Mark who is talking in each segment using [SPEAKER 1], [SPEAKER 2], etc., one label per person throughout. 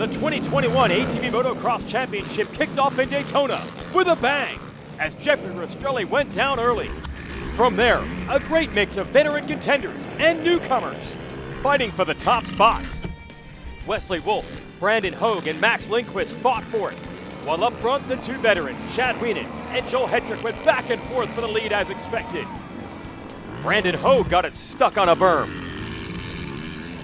[SPEAKER 1] The 2021 ATV Motocross Championship kicked off in Daytona with a bang as Jeffrey Rastrelli went down early. From there, a great mix of veteran contenders and newcomers fighting for the top spots. Wesley Wolf, Brandon Hogue, and Max Lindquist fought for it, while up front, the two veterans, Chad Wienen and Joel Hetrick, went back and forth for the lead as expected. Brandon Hogue got it stuck on a berm.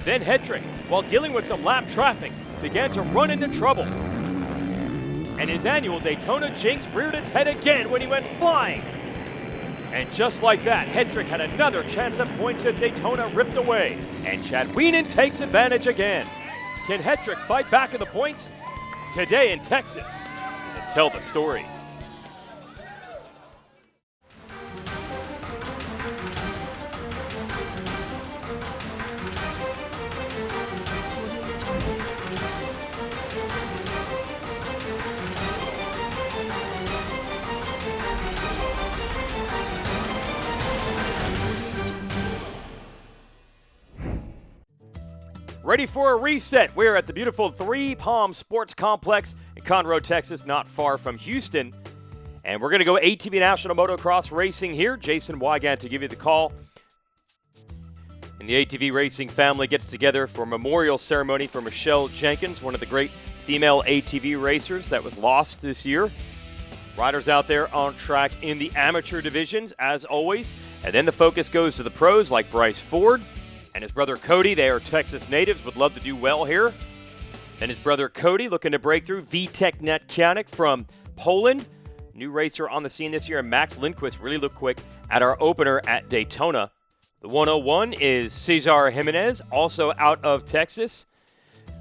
[SPEAKER 1] Then Hetrick, while dealing with some lap traffic, began to run into trouble. And his annual Daytona jinx reared its head again when he went flying. And just like that, Hetrick had another chance at points at Daytona ripped away, and Chad Wienen takes advantage again. Can Hetrick fight back in the points? Today in Texas, and tell the story. Ready for a reset. We're at the beautiful Three Palms Sports Complex in Conroe, Texas, not far from Houston. And we're going to go ATV National Motocross Racing here. Jason Wygant to give you the call. And the ATV racing family gets together for a memorial ceremony for Michelle Jenkins, one of the great female ATV racers that was lost this year. Riders out there on track in the amateur divisions, as always. And then the focus goes to the pros like Bryce Ford and his brother Cody. They are Texas natives, would love to do well here. Then his brother Cody looking to break through. Vitek Netkianik from Poland, new racer on the scene this year. And Max Lindquist really looked quick at our opener at Daytona. The 101 is Cesar Jimenez, also out of Texas.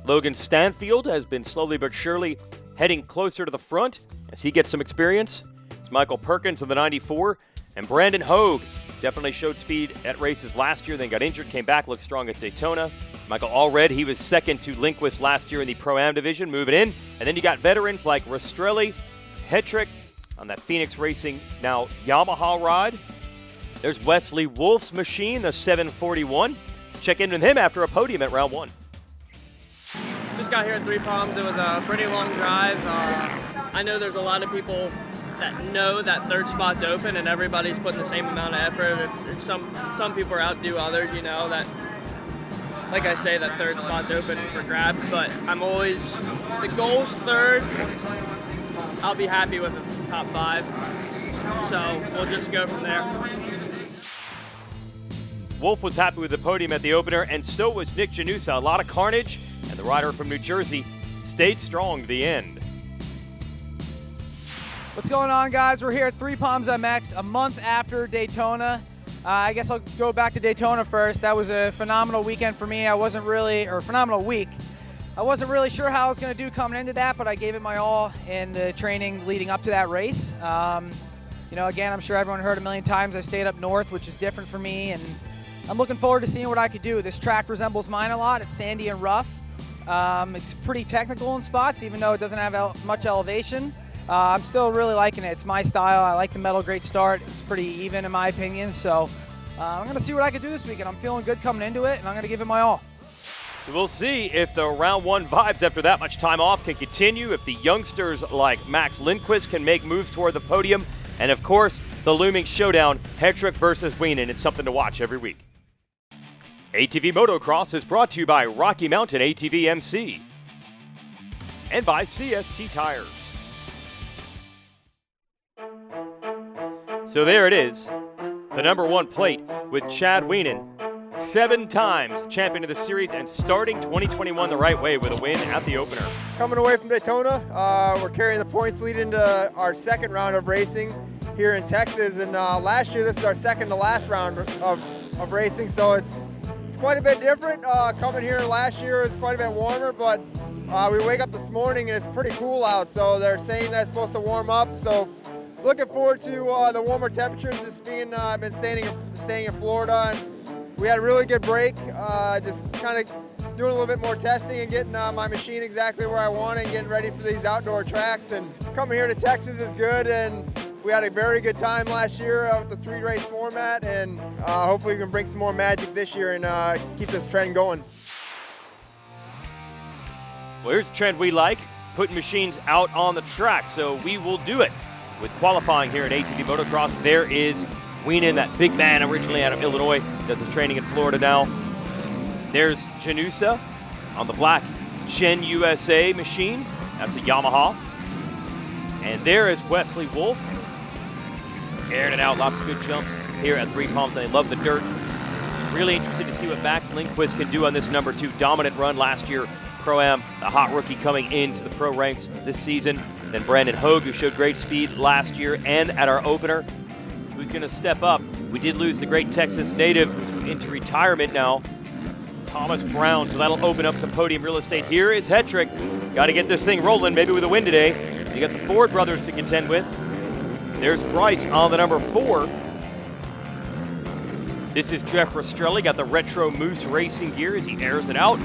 [SPEAKER 1] Logan Stanfield has been slowly but surely heading closer to the front as he gets some experience. It's Michael Perkins of the 94. And Brandon Hogue definitely showed speed at races last year, then got injured, came back, looked strong at Daytona. Michael Allred, he was second to Lindquist last year in the Pro-Am division, moving in. And then you got veterans like Rastrelli, Hetrick on that Phoenix Racing, now Yamaha ride. There's Wesley Wolf's machine, the 741. Let's check in with him after a podium at round one.
[SPEAKER 2] Just got here at Three Palms. It was a pretty long drive. I know there's a lot of people that know that third spot's open and everybody's putting the same amount of effort. If some people are outdo others, you know, that, like I say, that third spot's open for grabs, but I'm always, the goal's third. I'll be happy with the top five. So we'll just go from there.
[SPEAKER 1] Wolf was happy with the podium at the opener, and so was Nick Janusa. A lot of carnage, and the rider from New Jersey stayed strong to the end.
[SPEAKER 3] What's going on, guys? We're here at Three Palms MX a month after Daytona. I guess I'll go back to Daytona first. That was a phenomenal weekend for me. Phenomenal week. I wasn't really sure how I was going to do coming into that, but I gave it my all in the training leading up to that race. You know, again, I'm sure everyone heard a million times I stayed up north, which is different for me, and I'm looking forward to seeing what I could do. This track resembles mine a lot. It's sandy and rough. It's pretty technical in spots, even though it doesn't have much elevation. I'm still really liking it. It's my style. I like the metal great start. It's pretty even in my opinion. So I'm going to see what I can do this weekend. I'm feeling good coming into it, and I'm going to give it my all.
[SPEAKER 1] So we'll see if the round one vibes after that much time off can continue, if the youngsters like Max Lindquist can make moves toward the podium, and of course, the looming showdown, Hetrick versus Wienen. It's something to watch every week. ATV Motocross is brought to you by Rocky Mountain ATVMC and by CST Tires. So there it is, the number one plate with Chad Wienen, 7 times champion of the series and starting 2021 the right way with a win at the opener.
[SPEAKER 4] Coming away from Daytona, we're carrying the points lead into our second round of racing here in Texas. And last year, this is our second to last round of racing, so it's quite a bit different. Coming here last year was quite a bit warmer, but we wake up this morning and it's pretty cool out, so they're saying that it's supposed to warm up. So looking forward to the warmer temperatures. This being I've been staying in Florida, and we had a really good break. Just kind of doing a little bit more testing and getting my machine exactly where I want it and getting ready for these outdoor tracks. And coming here to Texas is good, and we had a very good time last year with the 3-race format, and hopefully we can bring some more magic this year and keep this trend going.
[SPEAKER 1] Well, here's a trend we like, putting machines out on the track, so we will do it. With qualifying here at ATV Motocross, there is Weenan, that big man originally out of Illinois, does his training in Florida now. There's Janusa on the black Gen USA machine. That's a Yamaha. And there is Wesley Wolf. Airing it out, lots of good jumps here at Three Palms. They love the dirt. Really interested to see what Max Lindquist can do on this number 2 dominant run last year. Pro-Am, the hot rookie coming into the pro ranks this season. Then Brandon Hogue, who showed great speed last year and at our opener. Who's going to step up? We did lose the great Texas native who's into retirement now, Thomas Brown, so that'll open up some podium real estate. Here is Hetrick. Got to get this thing rolling, maybe with a win today. You got the Ford brothers to contend with. There's Bryce on the number 4. This is Jeff Rastrelli, got the retro Moose racing gear as he airs it out.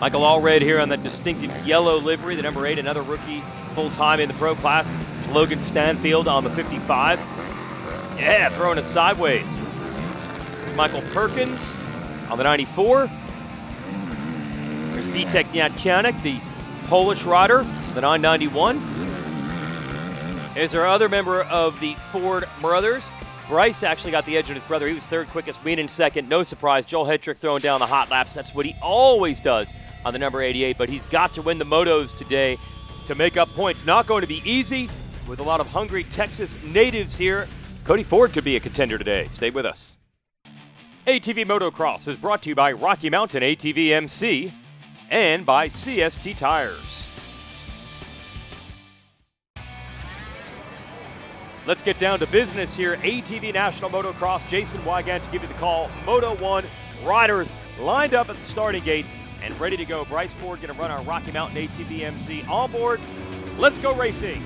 [SPEAKER 1] Michael Allred here on the distinctive yellow livery, the number 8, another rookie full-time in the pro class. Logan Stanfield on the 55. Yeah, throwing it sideways. Michael Perkins on the 94. There's Vitek Nyatkianek, the Polish rider, the 991. There's our other member of the Ford brothers. Bryce actually got the edge on his brother. He was third quickest, Weenan second. No surprise, Joel Hetrick throwing down the hot laps. That's what he always does on the number 88, but he's got to win the motos today to make up points. Not going to be easy with a lot of hungry Texas natives here. Cody Ford could be a contender today. Stay with us. ATV Motocross is brought to you by Rocky Mountain ATVMC and by CST Tires. Let's get down to business here. ATV National Motocross, Jason Wygant to give you the call. Moto 1 riders lined up at the starting gate and ready to go. Bryce Ford going to run our Rocky Mountain ATVMC on board. Let's go racing.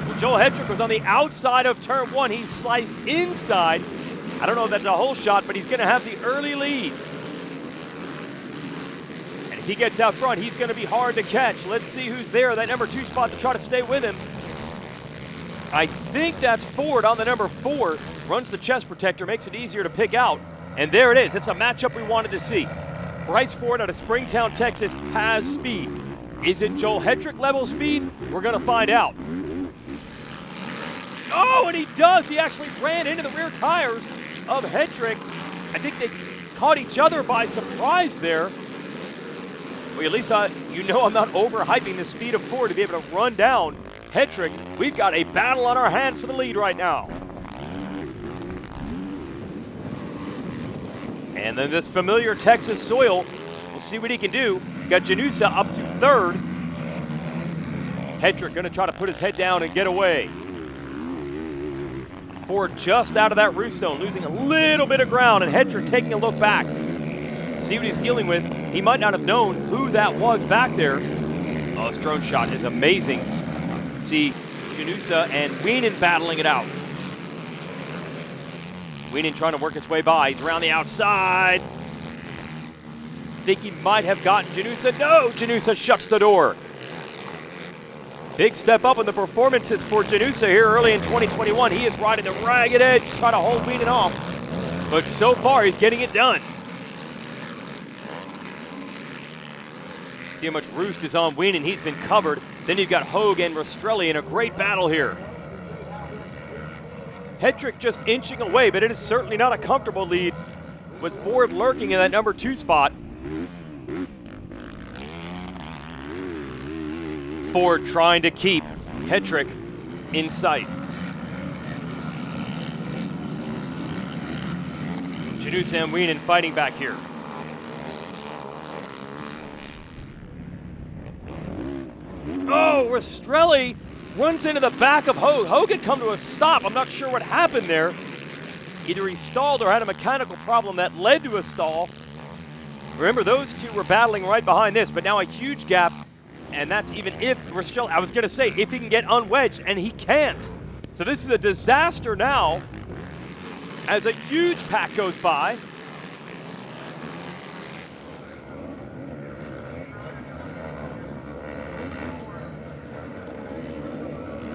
[SPEAKER 1] Well, Joel Hetrick was on the outside of turn 1. He sliced inside. I don't know if that's a whole shot, but he's going to have the early lead. If he gets out front, he's going to be hard to catch. Let's see who's there, that number 2 spot to try to stay with him. I think that's Ford on the number 4. Runs the chest protector, makes it easier to pick out. And there it is. It's a matchup we wanted to see. Bryce Ford out of Springtown, Texas has speed. Is it Joel Hetrick level speed? We're going to find out. Oh, and he does. He actually ran into the rear tires of Hetrick. I think they caught each other by surprise there. Well, at least you know I'm not overhyping the speed of Ford to be able to run down Hetrick. We've got a battle on our hands for the lead right now. And then this familiar Texas soil, we'll see what he can do. Got Janusa up to 3rd. Hetrick going to try to put his head down and get away. Ford just out of that roost zone, losing a little bit of ground, and Hetrick taking a look back. See what he's dealing with. He might not have known who that was back there. Oh, this drone shot is amazing. See Janusa and Weenan battling it out. Weenan trying to work his way by. He's around the outside. Think he might have gotten Janusa. No, Janusa shuts the door. Big step up in the performances for Janusa here early in 2021. He is riding the ragged edge, trying to hold Weenan off. But so far, he's getting it done. See how much roost is on Weenan. He's been covered. Then you've got Hogue and Rastrelli in a great battle here. Hetrick just inching away, but it is certainly not a comfortable lead with Ford lurking in that number 2 spot. Ford trying to keep Hetrick in sight. Janusa and Weenan fighting back here. Oh, Rastrelli runs into the back of Hogue. Hogue had come to a stop. I'm not sure what happened there. Either he stalled or had a mechanical problem that led to a stall. Remember, those two were battling right behind this, but now a huge gap, and that's even if Rastrelli, I was going to say, if he can get unwedged, and he can't. So this is a disaster now as a huge pack goes by.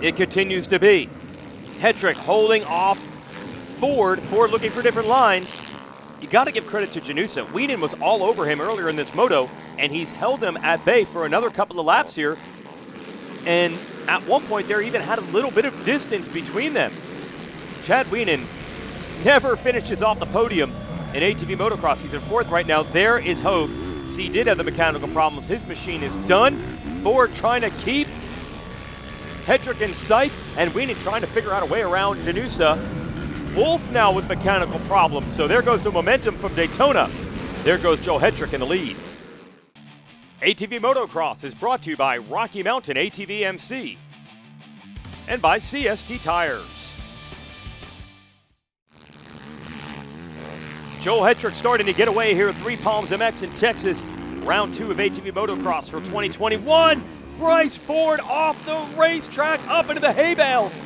[SPEAKER 1] It continues to be Hetrick holding off Ford. Ford looking for different lines. you got to give credit to Janusa. Wienen was all over him earlier in this moto, and he's held him at bay for another couple of laps here. And at one point there, even had a little bit of distance between them. Chad Wienen never finishes off the podium in ATV motocross. He's in 4th right now. There is Hogue. See, he did have the mechanical problems. His machine is done. Ford trying to keep Hedrick in sight, and Wienen trying to figure out a way around Janusa. Wolf now with mechanical problems, so there goes the momentum from Daytona. There goes Joe Hedrick in the lead. ATV Motocross is brought to you by Rocky Mountain ATVMC and by CST Tires. Joel Hedrick starting to get away here at 3 Palms MX in Texas. Round 2 of ATV Motocross for 2021. Bryce Ford off the racetrack up into the hay bales.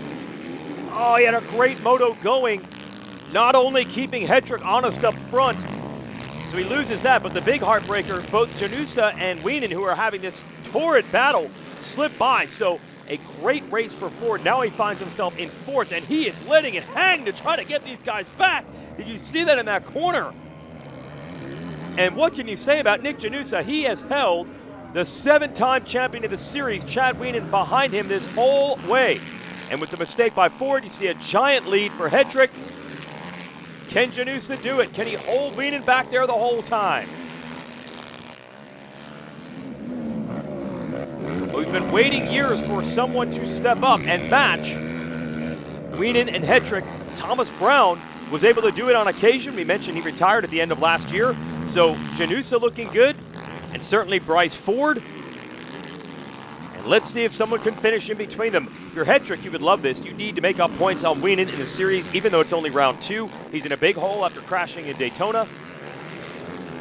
[SPEAKER 1] Oh, he had a great moto going. Not only keeping Hedrick honest up front, so he loses that, but the big heartbreaker, both Janusa and Wienen, who are having this torrid battle, slip by. So a great race for Ford. Now he finds himself in 4th, and he is letting it hang to try to get these guys back. Did you see that in that corner? And what can you say about Nick Janusa? He has held the 7-time champion of the series, Chad Wienen, behind him this whole way. And with the mistake by Ford, you see a giant lead for Hedrick. Can Janusa do it? Can he hold Wienen back there the whole time? We've been waiting years for someone to step up and match Wienen and Hedrick. Thomas Brown was able to do it on occasion. We mentioned he retired at the end of last year. So Janusa looking good, and certainly Bryce Ford. And let's see if someone can finish in between them. If you're Hedrick, you would love this. You need to make up points on Wienen in the series, even though it's only round 2. He's in a big hole after crashing in Daytona.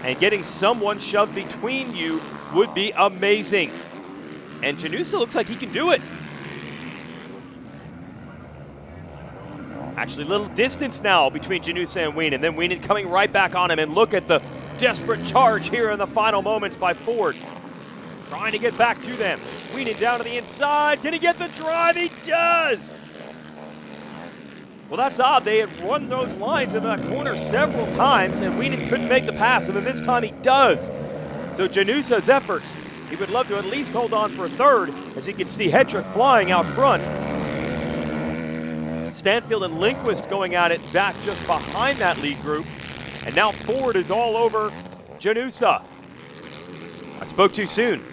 [SPEAKER 1] And getting someone shoved between you would be amazing. And Janusa looks like he can do it. Actually, a little distance now between Janusa and Wienen. Then Wienen coming right back on him. And look at the desperate charge here in the final moments by Ford. Trying to get back to them. Wienen down to the inside. Can he get the drive? He does! Well, that's odd. They had run those lines in that corner several times, and Wienen couldn't make the pass, and then this time he does. So Janusa's efforts, he would love to at least hold on for 3rd, as you can see Hedrick flying out front. Stanfield and Lindquist going at it back just behind that lead group. And now Ford is all over Janusa. I spoke too soon,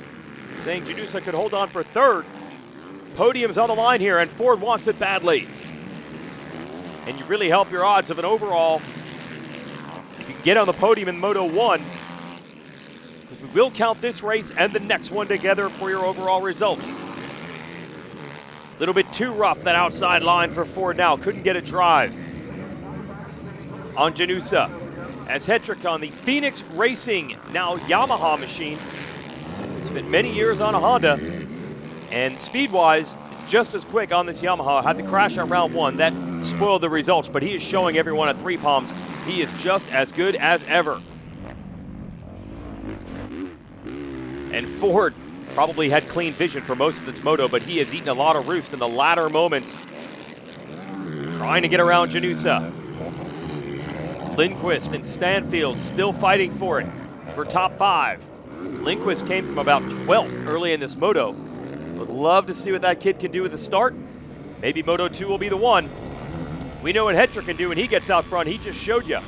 [SPEAKER 1] saying Janusa could hold on for 3rd. Podium's on the line here, and Ford wants it badly. And you really help your odds of an overall if you can get on the podium in Moto 1. Because we will count this race and the next one together for your overall results. A little bit too rough, that outside line for Ford now. Couldn't get a drive on Janusa. As Hedrick on the Phoenix Racing, now Yamaha machine. Spent many years on a Honda, and speed-wise, it's just as quick on this Yamaha. Had the crash on round 1. That spoiled the results, but he is showing everyone at 3 Palms he is just as good as ever. And Ford probably had clean vision for most of this moto, but he has eaten a lot of roost in the latter moments. Trying to get around Janusa. Lindquist and Stanfield still fighting for it, for top 5. Lindquist came from about 12th early in this moto. Would love to see what that kid can do with the start. Maybe Moto 2 will be the one. We know what Hedrick can do when he gets out front. He just showed you.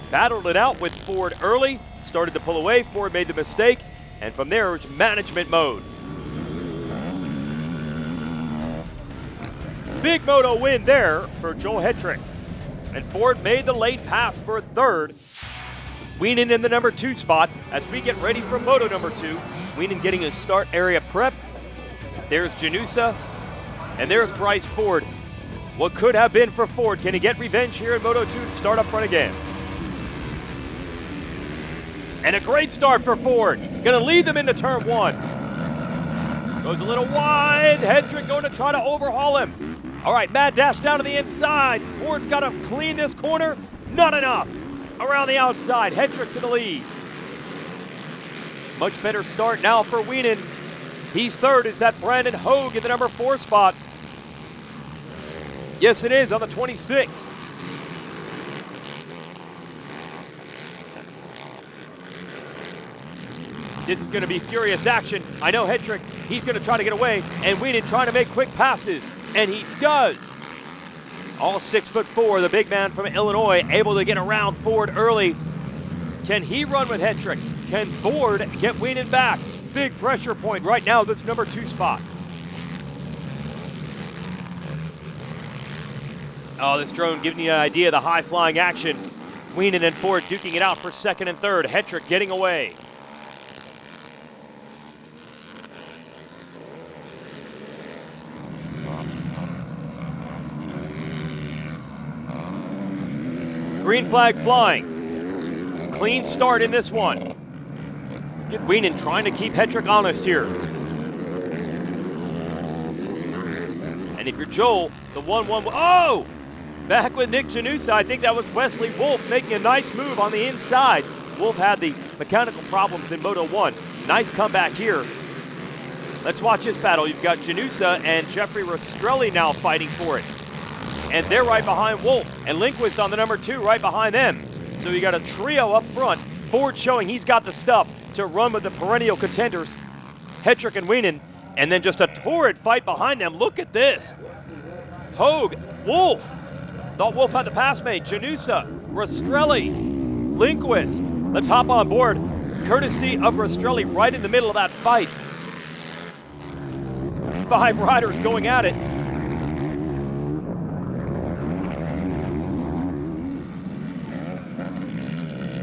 [SPEAKER 1] Battled it out with Ford early, started to pull away. Ford made the mistake. And from there, it was management mode. Big moto win there for Joel Hedrick. And Ford made the late pass for 3rd. Wienen in the number 2 spot as we get ready for Moto number 2. Wienen getting his start area prepped. There's Janusa, and there's Bryce Ford. What could have been for Ford? Can he get revenge here in Moto 2 and start up front again? And a great start for Ford. Going to lead them into turn 1. Goes a little wide. Hedrick going to try to overhaul him. All right, mad dash down to the inside. Ford's got to clean this corner. Not enough. Around the outside, Hedrick to the lead. Much better start now for Wienen. He's 3rd. Is that Brandon Hogue in the number 4 spot? Yes, it is on the 26. This is going to be furious action. I know Hetrick, he's going to try to get away, and Wienen trying to make quick passes, and he does. All 6'4", the big man from Illinois, able to get around Ford early. Can he run with Hetrick? Can Ford get Wienen back? Big pressure point right now, this number 2 spot. Oh, this drone giving you an idea of the high-flying action. Wienen and Ford duking it out for second and third. Hetrick getting away. Green flag flying. Clean start in this one. Get Wienen trying to keep Hetrick honest here. And if you're Joel, the 1-1, oh! Back with Nick Janusa. I think that was Wesley Wolf making a nice move on the inside. Wolf had the mechanical problems in Moto 1. Nice comeback here. Let's watch this battle. You've got Janusa and Jeffrey Rastrelli now fighting for it. And they're right behind Wolf. And Lindquist on the number 2 right behind them. So you got a trio up front. Ford showing he's got the stuff to run with the perennial contenders, Hetrick and Wienen. And then just a torrid fight behind them. Look at this. Hogue, Wolf. Thought Wolf had the pass made. Janusa, Rastrelli, Lindquist. Let's hop on board. Courtesy of Rastrelli right in the middle of that fight. 5 riders going at it.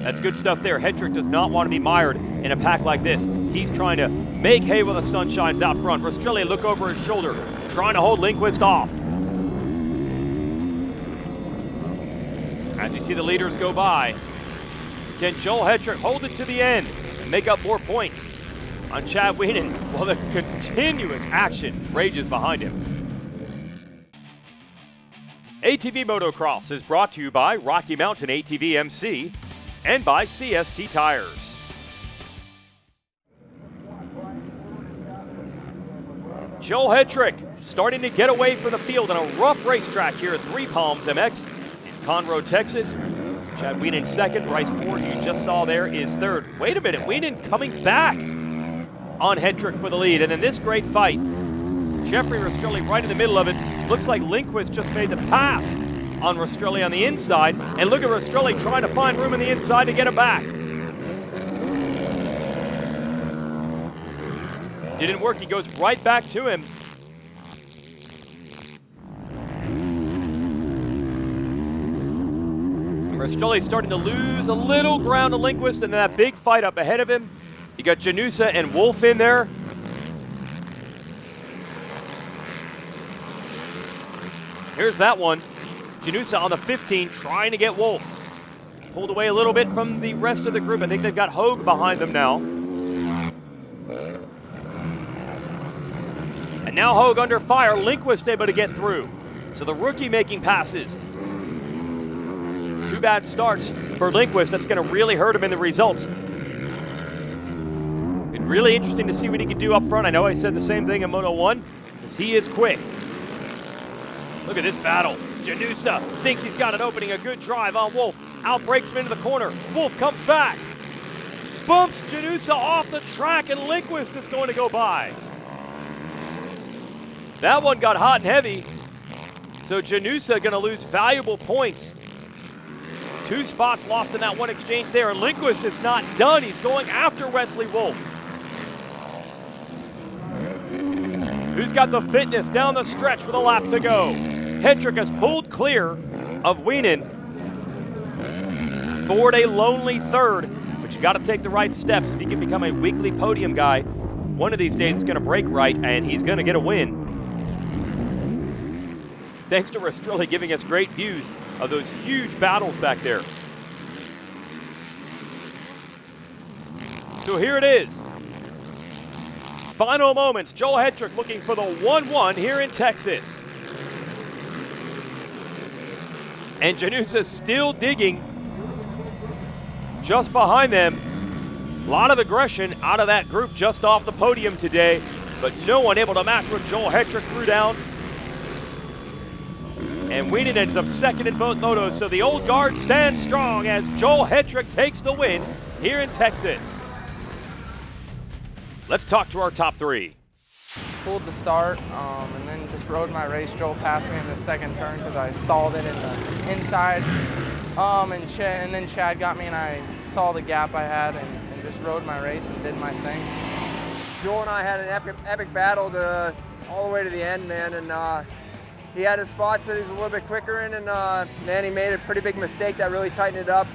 [SPEAKER 1] That's good stuff there. Hetrick does not want to be mired in a pack like this. He's trying to make hay while the sun shines out front. Rastrelli look over his shoulder, trying to hold Lindquist off. As you see the leaders go by, can Joel Hetrick hold it to the end and make up more points on Chad Wienen while the continuous action rages behind him? ATV Motocross is brought to you by Rocky Mountain ATVMX and by CST Tires. Joel Hetrick starting to get away from the field on a rough racetrack here at Three Palms MX in Conroe, Texas. Chad Wienen second. Bryce Ford, you just saw there, is third. Wait a minute, Wienen coming back on Hetrick for the lead. And then this great fight. Jeffrey Rastrelli right in the middle of it. Looks like Lindquist just made the pass on Rastrelli on the inside. And look at Rastrelli trying to find room on the inside to get him back. Didn't work, he goes right back to him. Rastrelli's starting to lose a little ground to Lindquist, and that big fight up ahead of him. You got Janusa and Wolf in there. Here's that one. Janusa on the 15 trying to get Wolf. Pulled away a little bit from the rest of the group. I think they've got Hogue behind them now. And now Hogue under fire. Lindquist able to get through. So the rookie making passes. 2 bad starts for Lindquist. That's going to really hurt him in the results. It's really interesting to see what he can do up front. I know I said the same thing in Moto 1, because he is quick. Look at this battle. Janusa thinks he's got an opening, a good drive on Wolf. Out breaks him into the corner. Wolf comes back. Bumps Janusa off the track, and Lindquist is going to go by. That one got hot and heavy. So Janusa going to lose valuable points. 2 spots lost in that one exchange there, and Lindquist is not done. He's going after Wesley Wolf. Who's got the fitness down the stretch with a lap to go? Hetrick has pulled clear of Wienen. Ford a lonely third, but you got to take the right steps if he can become a weekly podium guy. One of these days it's going to break right, and he's going to get a win. Thanks to Rastrelli giving us great views of those huge battles back there. So here it is. Final moments. Joel Hetrick looking for the 1-1 here in Texas. And Janusa still digging just behind them. A lot of aggression out of that group just off the podium today, but no one able to match what Joel Hetrick threw down. And Wienen ends up second in both motos, so the old guard stands strong as Joel Hetrick takes the win here in Texas. Let's talk to our top three.
[SPEAKER 5] Pulled the start, and then just rode my race. Joel passed me in the second turn because I stalled it in the inside. And then Chad got me, and I saw the gap I had and just rode my race and did my thing.
[SPEAKER 4] Joel and I had an epic battle all the way to the end, man, and he had his spots that he was a little bit quicker in, and man, he made a pretty big mistake that really tightened it up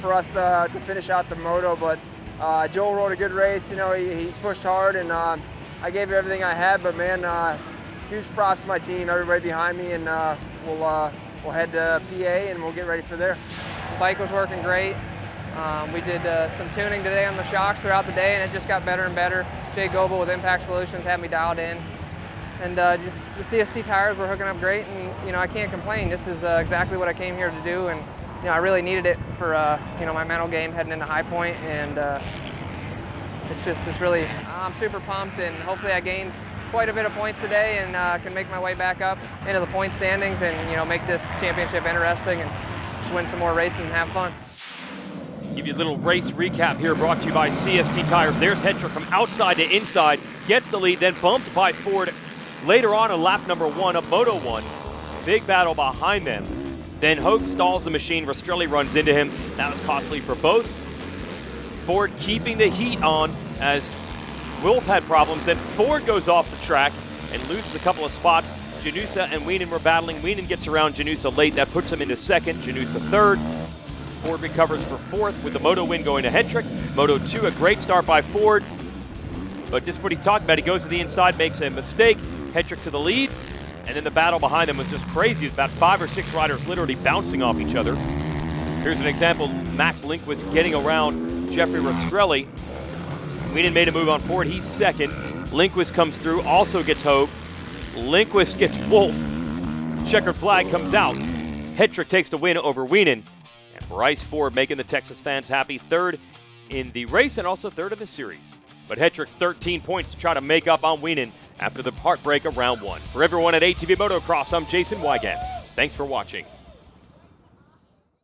[SPEAKER 4] for us to finish out the moto. But Joel rode a good race. You know, he pushed hard, and I gave it everything I had. But man, huge props to my team, everybody behind me, and we'll head to PA and we'll get ready for there.
[SPEAKER 5] The bike was working great. We did some tuning today on the shocks throughout the day, and it just got better and better. Jay Goebel with Impact Solutions had me dialed in. And just the CSC tires were hooking up great, and, you know, I can't complain. This is exactly what I came here to do, and, you know, I really needed it for, you know, my mental game heading into High Point, and it's really, I'm super pumped, and hopefully I gained quite a bit of points today and can make my way back up into the point standings and, you know, make this championship interesting and just win some more races and have fun.
[SPEAKER 1] Give you a little race recap here, brought to you by CST Tires. There's Hendrick from outside to inside, gets the lead, then bumped by Ford later on in lap number 1 of Moto 1. Big battle behind them. Then Hogue stalls the machine. Rastrelli runs into him. That was costly for both. Ford keeping the heat on as Wolf had problems. Then Ford goes off the track and loses a couple of spots. Janusa and Wienen were battling. Wienen gets around Janusa late. That puts him into second. Janusa third. Ford recovers for fourth with the Moto win going to Hendrick. Moto 2, a great start by Ford. But just what he's talking about, he goes to the inside, makes a mistake. Hendrick to the lead. And then the battle behind them was just crazy. About 5 or 6 riders literally bouncing off each other. Here's an example. Max Lindquist getting around Jeffrey Rastrelli. Wienen made a move on Ford. He's second. Lindquist comes through, also gets Hogue. Lindquist gets Wolf. Checkered flag comes out. Hendrick takes the win over Wienen. And Bryce Ford making the Texas fans happy. Third in the race and also third in the series. But Hendrick 13 points to try to make up on Wienen after the heartbreak of round 1. For everyone at ATV Motocross, I'm Jason Wygant. Thanks for watching.